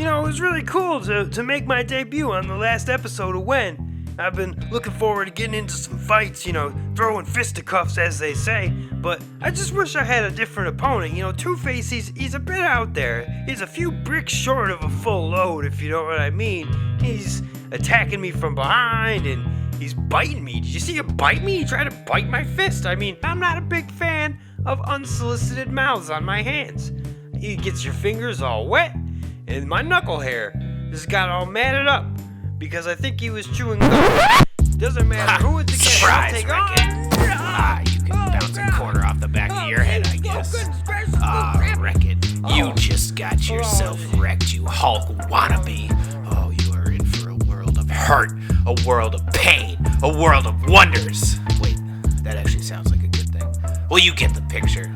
it was really cool to make my debut on the last episode of WEN. I've been looking forward to getting into some fights, throwing fisticuffs as they say, but I just wish I had a different opponent. Two-Face, he's a bit out there. He's a few bricks short of a full load, if you know what I mean. He's attacking me from behind and he's biting me. Did you see him bite me? He tried to bite my fist. I'm not a big fan of unsolicited mouths on my hands. He gets your fingers all wet, and my knuckle hair just got all matted up because I think he was chewing gum. Doesn't matter who it's against. Surprise, Wreck-It. You can bounce a quarter off the back of your head, I guess. Wreck-It, you just got yourself wrecked, you Hulk wannabe. Oh, you are in for a world of hurt, a world of pain, a world of wonders. Wait, that actually sounds like a good thing. Well, you get the picture.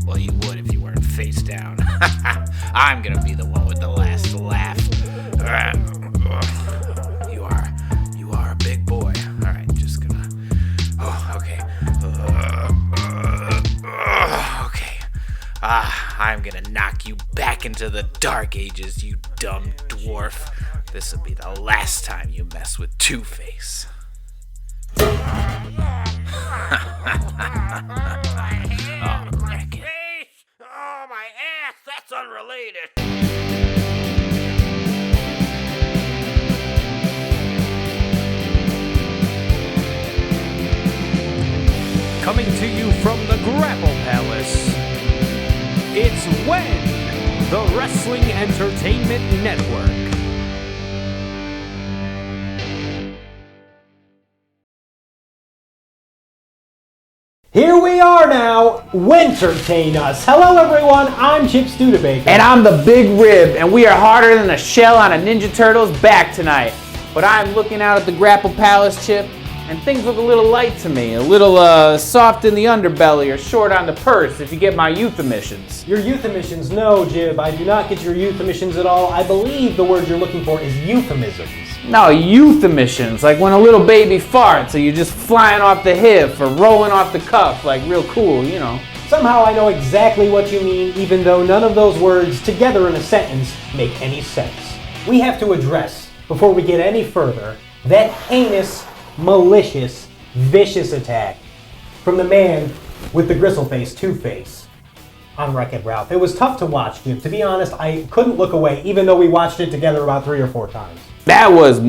Well, you would if you weren't face down. I'm gonna be the one with the last laugh. You are a big boy. All right, just gonna. Oh, okay. Okay. I'm gonna knock you back into the dark ages, you dumb dwarf. This will be the last time you mess with Two-Face. Oh, Wreck-It. Oh, my ass, that's unrelated. Coming to you from the Grapple Palace, it's WEN, the Wrestling Entertainment Network. Here we are now, Wintertain us. Hello everyone, I'm Jibb Studebaker. And I'm the Big Rib, and we are harder than a shell on a Ninja Turtle's back tonight. But I'm looking out at the Grapple Palace, Chip, and things look a little light to me. A little soft in the underbelly or short on the purse, if you get my youth emissions. Your youth emissions? No, Jibb, I do not get your youth emissions at all. I believe the word you're looking for is euphemisms. No, youth emissions, like when a little baby farts, so you're just flying off the hip or rolling off the cuff, like real cool, Somehow I know exactly what you mean, even though none of those words together in a sentence make any sense. We have to address, before we get any further, that heinous, malicious, vicious attack from the man with the gristle face, Two-Face, on Wreck-It Ralph. It was tough to watch, Jibb. To be honest, I couldn't look away, even though we watched it together about 3 or 4 times. That was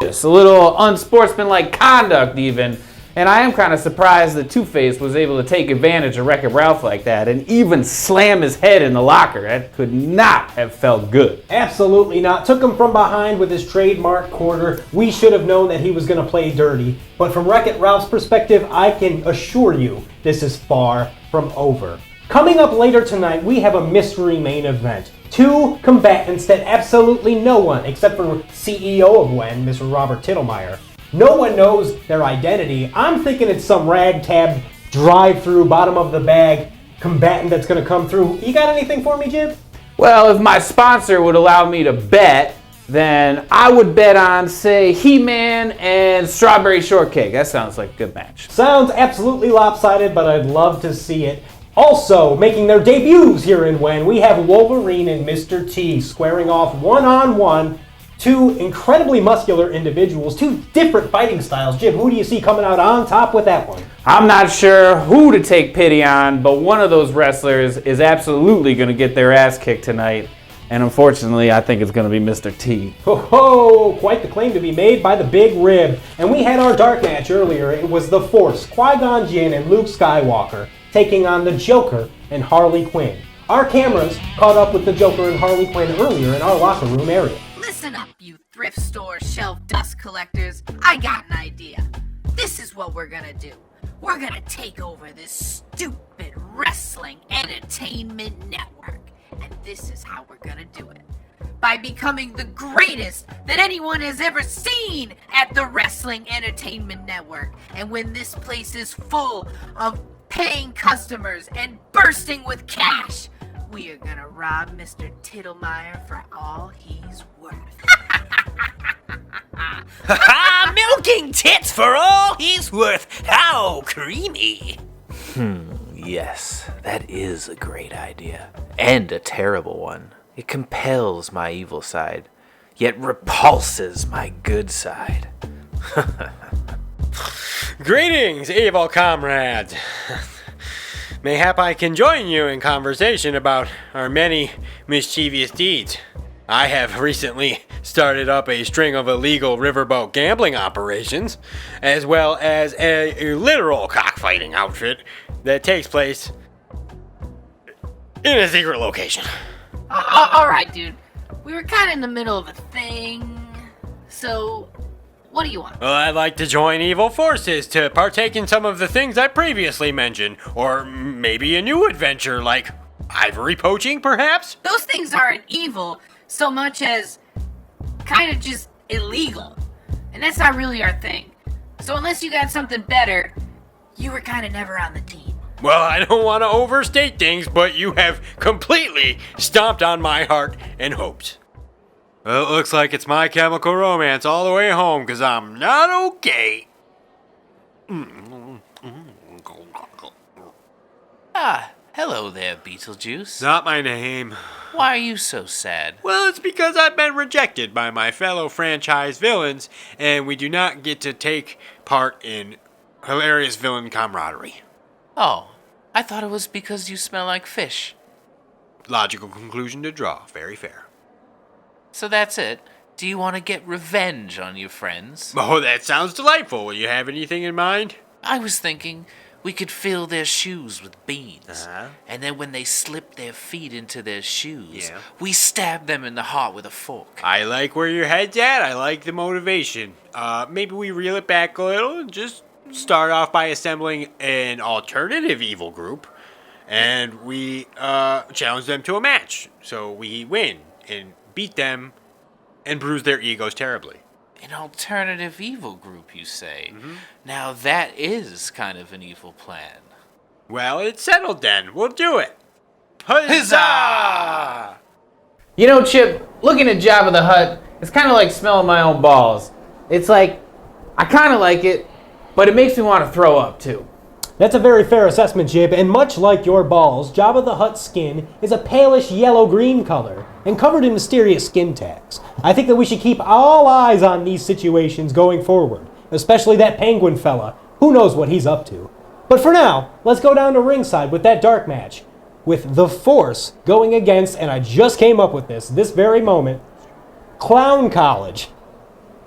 a little unsportsmanlike conduct even, and I am kind of surprised that Two-Face was able to take advantage of Wreck-It Ralph like that and even slam his head in the locker. That could not have felt good. Absolutely not. Took him from behind with his trademark quarter. We should have known that he was going to play dirty, but from Wreck-It Ralph's perspective, I can assure you this is far from over. Coming up later tonight, we have a mystery main event. 2 combatants that absolutely no one, except for CEO of WEN, Mr. Robert Tittlemeyer, no one knows their identity. I'm thinking it's some ragtag, drive-through, bottom-of-the-bag combatant that's going to come through. You got anything for me, Jibb? Well, if my sponsor would allow me to bet, then I would bet on, say, He-Man and Strawberry Shortcake. That sounds like a good match. Sounds absolutely lopsided, but I'd love to see it. Also, making their debuts here in WEN, we have Wolverine and Mr. T squaring off one-on-one. 2 incredibly muscular individuals, 2 different fighting styles. Jibb, who do you see coming out on top with that one? I'm not sure who to take pity on, but one of those wrestlers is absolutely going to get their ass kicked tonight. And unfortunately, I think it's going to be Mr. T. Ho, quite the claim to be made by the Big Rib. And we had our dark match earlier. It was the Force, Qui-Gon Jinn and Luke Skywalker, taking on the Joker and Harley Quinn. Our cameras caught up with the Joker and Harley Quinn earlier in our locker room area. Listen up, you thrift store shelf dust collectors. I got an idea. This is what we're gonna do. We're gonna take over this stupid wrestling entertainment network. And this is how we're gonna do it. By becoming the greatest that anyone has ever seen at the Wrestling Entertainment Network. And when this place is full of paying customers and bursting with cash, we are gonna rob Mr. Tittlemeyer for all he's worth. Milking tits for all he's worth. How creamy. Yes, that is a great idea. And a terrible one. It compels my evil side, yet repulses my good side. Greetings, evil comrades. Mayhap I can join you in conversation about our many mischievous deeds. I have recently started up a string of illegal riverboat gambling operations, as well as a literal cockfighting outfit that takes place in a secret location. Alright, dude. We were kind of in the middle of a thing. So, what do you want? Well, I'd like to join evil forces to partake in some of the things I previously mentioned, or maybe a new adventure like ivory poaching, perhaps? Those things aren't evil so much as kind of just illegal. And that's not really our thing. So unless you got something better, you were kind of never on the team. Well, I don't want to overstate things, but you have completely stomped on my heart and hopes. Well, it looks like it's My Chemical Romance all the way home, 'cause I'm not okay. Ah, hello there, Beetlejuice. Not my name. Why are you so sad? Well, it's because I've been rejected by my fellow franchise villains, and we do not get to take part in hilarious villain camaraderie. Oh, I thought it was because you smell like fish. Logical conclusion to draw. Very fair. So that's it? Do you want to get revenge on your friends? Oh, that sounds delightful. Will you have anything in mind? I was thinking we could fill their shoes with beans. Uh-huh. And then when they slip their feet into their shoes, Yeah. we stab them in the heart with a fork. I like where your head's at. I like the motivation. Maybe we reel it back a little and just start off by assembling an alternative evil group, and we challenge them to a match. So we win and beat them and bruise their egos terribly. An alternative evil group, you say? Now that is kind of an evil plan. Well, it's settled then. We'll do it. Huzzah! You know, Chip, looking at Jabba the Hutt, it's kind of like smelling my own balls. It's like, I kind of like it, but it makes me want to throw up too. That's a very fair assessment, Jibb, and much like your balls, Jabba the Hutt's skin is a palish yellow-green color and covered in mysterious skin tags. I think that we should keep all eyes on these situations going forward, especially that penguin fella. Who knows what he's up to? But for now, let's go down to ringside with that dark match, with the Force going against, and I just came up with this very moment, Clown College.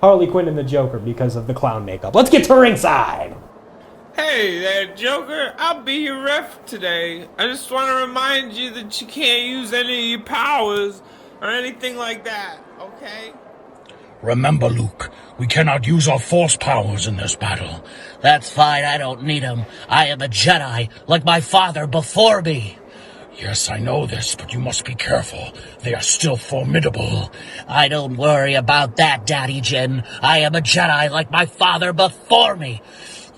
Harley Quinn and the Joker because of the clown makeup. Let's get to ringside! Hey there, Joker. I'll be your ref today. I just want to remind you that you can't use any of your powers or anything like that, okay? Remember, Luke, we cannot use our force powers in this battle. That's fine, I don't need them. I am a Jedi, like my father before me. Yes, I know this, but you must be careful. They are still formidable. I don't worry about that, Daddy Jinn. I am a Jedi, like my father before me.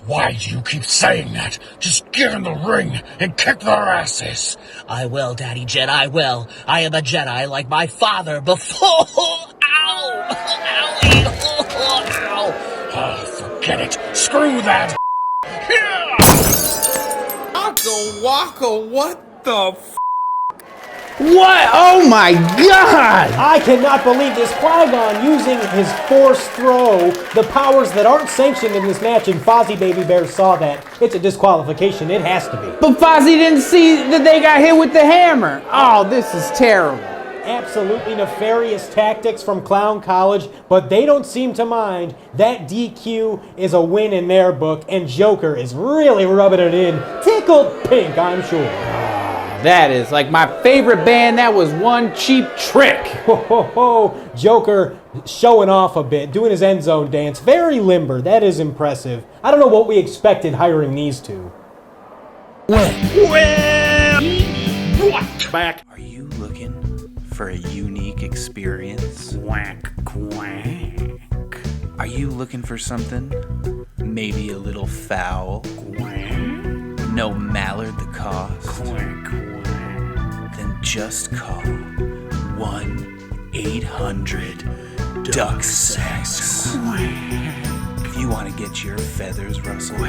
Why do you keep saying that? Just get in the ring and kick their asses. I will, Daddy Jinn, I will. I am a Jedi, like my father before... Ow! Owie! Ow! Oh, forget it. Screw that. Waka, what the f***? What? Oh my God! I cannot believe this Qui-Gon using his Force throw, the powers that aren't sanctioned in this match, and Fozzie Baby Bear saw that. It's a disqualification. It has to be. But Fozzie didn't see that they got hit with the hammer. Oh, this is terrible. Absolutely nefarious tactics from Clown College, but they don't seem to mind. That DQ is a win in their book, and Joker is really rubbing it in. Tickled pink, I'm sure. That is like my favorite band. That was one cheap trick. Ho, ho, ho. Joker showing off a bit, doing his end zone dance. Very limber. That is impressive. I don't know what we expected hiring these two. Back. Are you looking for a unique experience? Quack, quack. Are you looking for something maybe a little foul? Quack. No mallard the cost? Quack, quack. Then just call 1-800-DUCK-SEX. If you want to get your feathers rustled,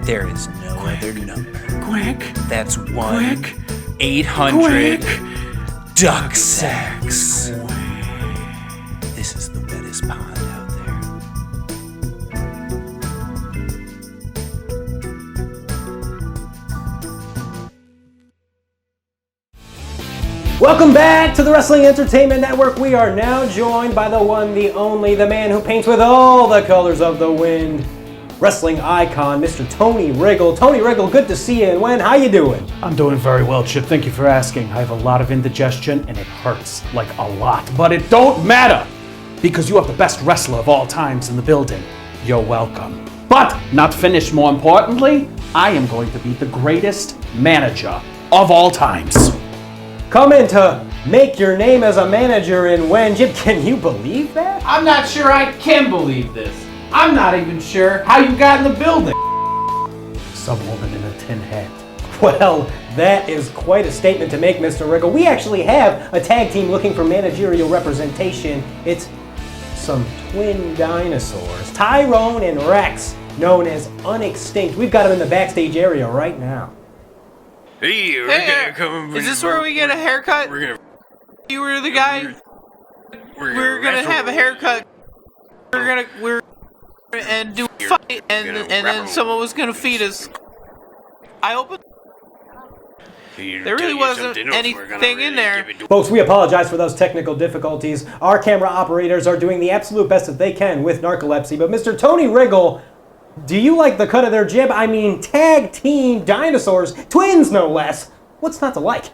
there is no other number. That's 1-800 duck sex. This is the wettest pond out there. Welcome back to the Wrestling Entertainment Network. We are now joined by the one, the only, the man who paints with all the colors of the wind, wrestling icon, Mr. Tony Wriggle. Tony Wriggle, good to see you. And Wen, how you doing? I'm doing very well, Chip. Thank you for asking. I have a lot of indigestion and it hurts like a lot, but it don't matter because you have the best wrestler of all times in the building. You're welcome. But not finished, more importantly, I am going to be the greatest manager of all times. Coming to make your name as a manager in WEN. Jibb, can you believe that? I'm not sure I can believe this. I'm not even sure how you got in the building. Some woman in a tin hat. Well, that is quite a statement to make, Mr. Wriggle. We actually have a tag team looking for managerial representation. It's some twin dinosaurs, Tyrone and Rex, known as Unextinct. We've got them in the backstage area right now. Hey, we're gonna come. Is this where we get a haircut? You were the guy. We're gonna have a haircut. We're and do a fight, and then someone was gonna feed us. I opened. There really wasn't anything in there. Folks, we apologize for those technical difficulties. Our camera operators are doing the absolute best that they can with narcolepsy. But Mr. Tony Wriggle, do you like the cut of their jib? I mean, tag team dinosaurs, twins no less. What's not to like?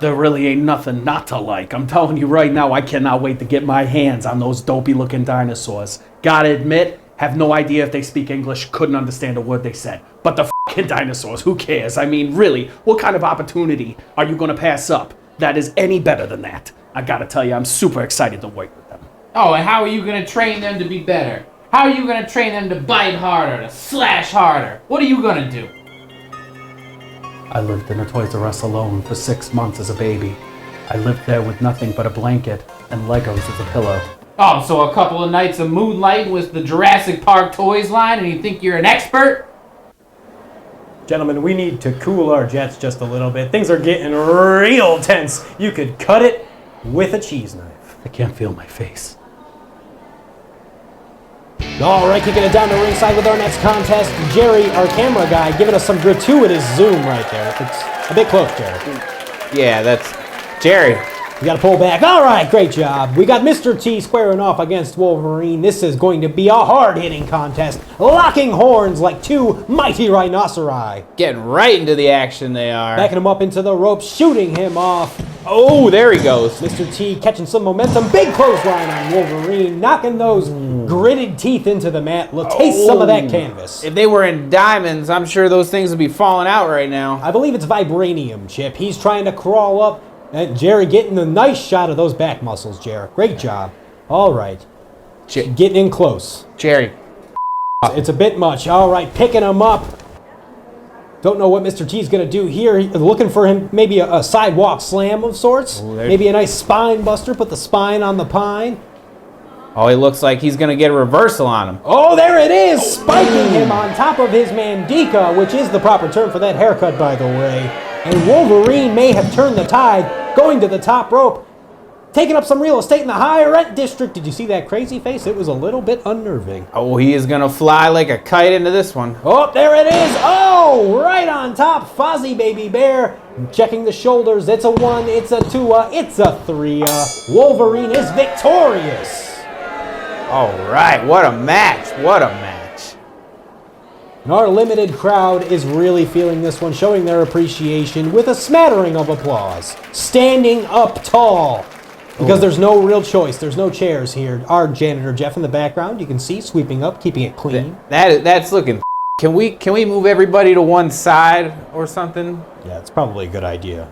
There really ain't nothing not to like. I'm telling you right now, I cannot wait to get my hands on those dopey looking dinosaurs. Gotta admit, have no idea if they speak English, couldn't understand a word they said. But the fucking dinosaurs, who cares? I mean, really, what kind of opportunity are you gonna pass up that is any better than that? I gotta tell you, I'm super excited to work with them. Oh, and how are you gonna train them to be better? How are you gonna train them to bite harder, to slash harder? What are you gonna do? I lived in a Toys R Us alone for 6 months as a baby. I lived there with nothing but a blanket and Legos as a pillow. Oh, so a couple of nights of moonlight with the Jurassic Park toys line and you think you're an expert? Gentlemen, we need to cool our jets just a little bit. Things are getting real tense. You could cut it with a cheese knife. I can't feel my face. All right, kicking it down to ringside with our next contest. Jerry, our camera guy, giving us some gratuitous zoom right there. It's a bit close, Jerry. Yeah, that's Jerry. You gotta pull back. All right, great job. We got Mr. T squaring off against Wolverine. This is going to be a hard-hitting contest. Locking horns like two mighty rhinoceri. Getting right into the action they are. Backing him up into the ropes, shooting him off. Oh, there he goes. Mr. T catching some momentum. Big clothesline on Wolverine, knocking those gritted teeth into the mat. Let's taste some of that canvas. If they were in diamonds, I'm sure those things would be falling out right now. I believe it's vibranium, Chip. He's trying to crawl up. And Jerry getting a nice shot of those back muscles, Jerry. Great job. All right. Getting in close. Jerry. It's a bit much. All right, picking him up. Don't know what Mr. T's going to do here. Looking for him, maybe a sidewalk slam of sorts. Ooh, maybe a nice spine buster. Put the spine on the pine. Oh, he looks like he's going to get a reversal on him. Oh, there it is. Spiking him on top of his mandika, which is the proper term for that haircut, by the way. And Wolverine may have turned the tide, going to the top rope, taking up some real estate in the high rent district. Did you see that crazy face? It was a little bit unnerving. Oh, he is going to fly like a kite into this one. Oh, there it is. Oh, right on top. Fozzie Baby Bear checking the shoulders. It's a 1, it's a 2, it's a 3. Wolverine is victorious. All right, what a match. What a match. And our limited crowd is really feeling this one, showing their appreciation with a smattering of applause. Standing up tall. Because there's no real choice. There's no chairs here. Our janitor, Jeff, in the background, you can see, sweeping up, keeping it clean. That's looking. Can we move everybody to one side or something? Yeah, it's probably a good idea.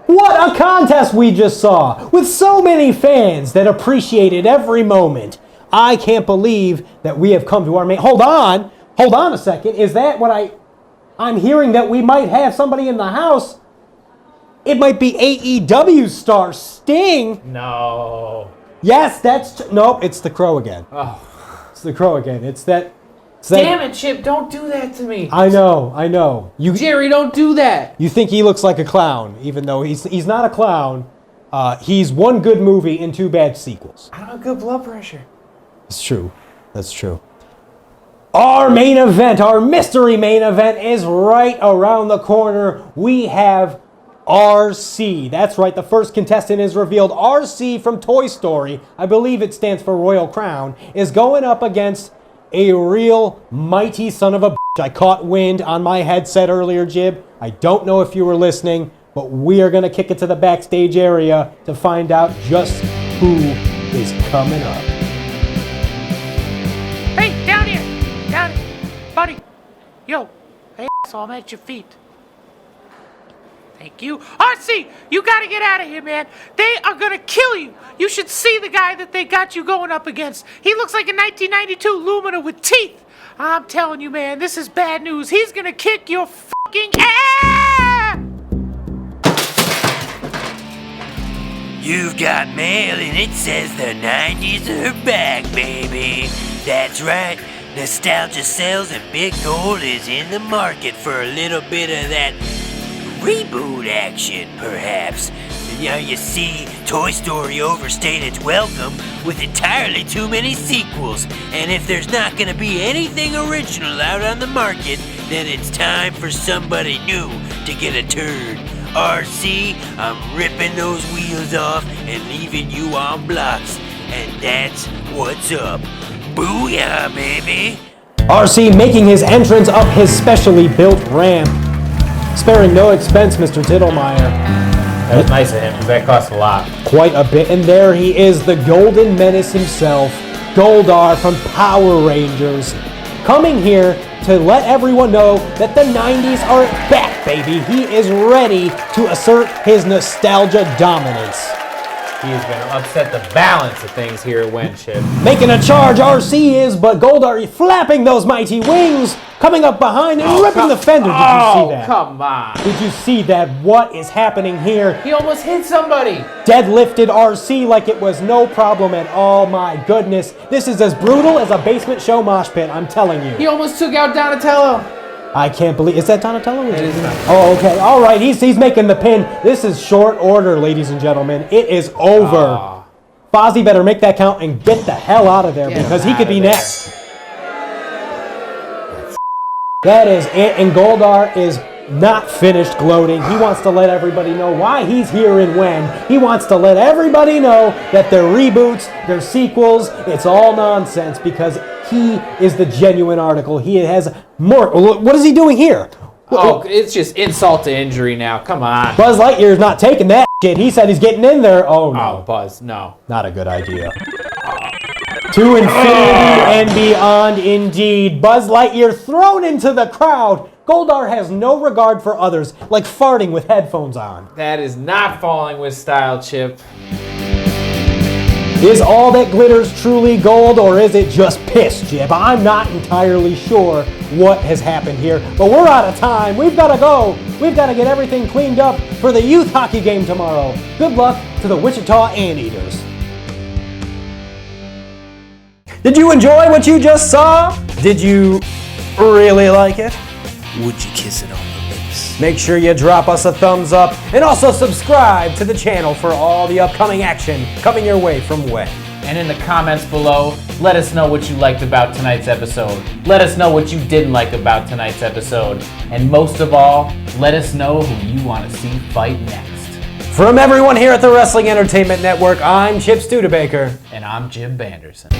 What a contest we just saw! With so many fans that appreciated every moment. I can't believe that we have come to our main... Hold on a second. Is that what I'm hearing, that we might have somebody in the house? It might be AEW star Sting. No. Yes, nope, it's the Crow again. Oh. It's the Crow again. It's that Damn it, Chip, don't do that to me. I know. Jerry, don't do that. You think he looks like a clown, even though he's not a clown. He's one good movie and 2 bad sequels. I don't have good blood pressure. That's true. Our main event, our mystery main event is right around the corner. We have RC. That's right, the first contestant is revealed. RC from Toy Story, I believe it stands for Royal Crown, is going up against a real mighty son of a bitch. I caught wind on my headset earlier, Jibb. I don't know if you were listening, but we are going to kick it to the backstage area to find out just who is coming up. Hey, down here, buddy. Yo, hey, so I'm at your feet. Thank you. RC, you gotta get out of here, man. They are gonna kill you. You should see the guy that they got you going up against. He looks like a 1992 Lumina with teeth. I'm telling you, man, this is bad news. He's gonna kick your fucking ass! You've got mail and it says the 90s are back, baby. That's right. Nostalgia sells and Big Gold is in the market for a little bit of that reboot action, perhaps. You see, Toy Story overstayed its welcome with entirely too many sequels, and if there's not gonna be anything original out on the market, then it's time for somebody new to get a turn. RC, I'm ripping those wheels off and leaving you on blocks, and that's what's up. Booyah, baby! RC making his entrance up his specially built ramp. Sparing no expense, Mr. Tittlemeyer. That was nice of him, because that cost a lot. Quite a bit. And there he is, the Golden Menace himself, Goldar from Power Rangers, coming here to let everyone know that the 90s are back, baby. He is ready to assert his nostalgia dominance. He is going to upset the balance of things here at WEN, Chip. Making a charge, RC is, but Goldar flapping those mighty wings, coming up behind and ripping the fender. Did you see that? Come on. Did you see that? What is happening here? He almost hit somebody. Deadlifted RC like it was no problem at all. My goodness. This is as brutal as a basement show mosh pit, I'm telling you. He almost took out Donatello. I can't believe. Is that Donatello? It is not. Oh, okay. All right. He's making the pin. This is short order, ladies and gentlemen. It is over. Fozzie better make that count and get the hell out of there because he could be next. That is it. And Goldar is not finished gloating. He wants to let everybody know why he's here in WEN. He wants to let everybody know that their reboots, their sequels, it's all nonsense because he is the genuine article. He has more. What is he doing here? Oh, it's just insult to injury now. Come on. Buzz Lightyear's not taking that shit. He said he's getting in there. Oh, no. Oh, Buzz, no. Not a good idea. To infinity and beyond, indeed. Buzz Lightyear thrown into the crowd. Goldar has no regard for others, like farting with headphones on. That is not falling with style, Chip. Is all that glitters truly gold, or is it just piss, Jibb? I'm not entirely sure what has happened here, but we're out of time. We've got to go. We've got to get everything cleaned up for the youth hockey game tomorrow. Good luck to the Wichita Anteaters. Did you enjoy what you just saw? Did you really like it? Would you kiss it on the lips? Make sure you drop us a thumbs up and also subscribe to the channel for all the upcoming action coming your way from WEN. And in the comments below, let us know what you liked about tonight's episode. Let us know what you didn't like about tonight's episode. And most of all, let us know who you want to see fight next. From everyone here at the Wrestling Entertainment Network, I'm Chip Studebaker. And I'm Jibb Anderson.